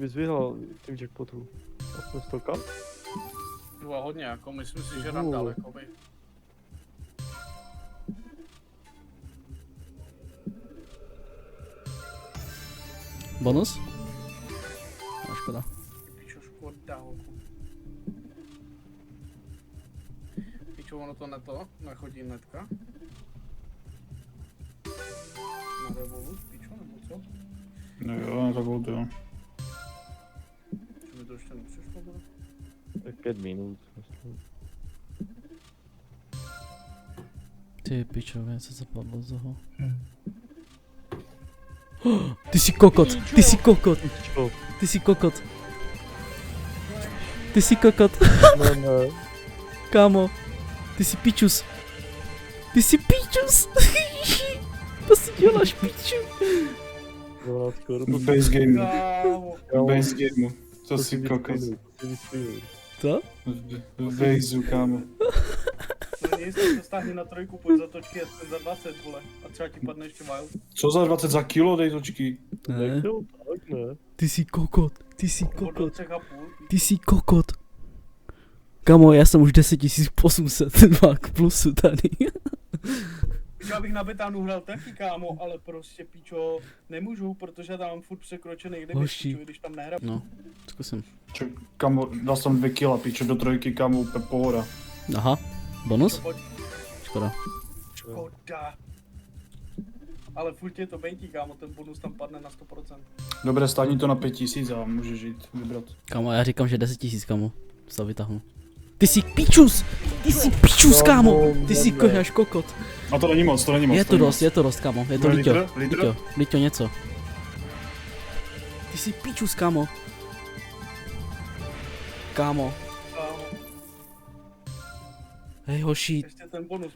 bys vyhrál tím jackpotu. Aspoň 100k? Jo, hodně, jako myslím si, že dám dál, jakoby. Bonus? No, škoda. Pičo, škoda, holku. Pičo, ono to nechodí netka. Na Revolut, pičo, nebo co? No jo, na Revolut jo. Že mi to ještě nepřišlo, bude? Tak 5 minut. Myslím. Ty pičo, co zapadlo z toho. Ty jsi kokot, ty jsi kokot, Čo? ty jsi kokot. Ty jsi kokot, Ne. kámo. Ty jsi pičus. Ty jsi pičus. To si děláš piču. 12 korun. V base gameu. Kámo. V base gameu. To si kokos. Co? V baseu, kámo. To nic, to stáhni na trojku, pojď za točky, aspoň za 20, vole. A třeba ti padne ještě mile. Co za 20 za kilo, dej točky. Ne. Jo, tak ne. Ty jsi kokot, ty jsi Pod do kokot, 3,5. ty jsi kokot. Kamo, já jsem už 10 800 k plusu tady. Já bych na betánu hrál taky, kámo, ale prostě pičo, nemůžu, protože tam mám furt překročený limit, Hoši. pičo, když tam nehrám. No, zkusím. Čo, kámo, dal jsem 2 kila, pičo, do trojky, kámo, úplně pohoda. Aha, bonus? Pojď, Škoda. škoda. Ale furt je to bejtí, kámo, ten bonus tam padne na 100%. Dobré, stáhni to na 5000 a můžeš jít vybrat. Kamo, já říkám, že 10 000, kamo. To vytáhnu. Ty jsi pičus! Ty jsi pičus, kámo! Ty jsi kožáš kokot. A to není moc, to není moc. Je to dost, kámo. Je to Litr? Líťo. Litr? Líťo něco. Ty jsi pičus, kámo. Kámo. Kámo, Hej, hoši, ještě ten bonus,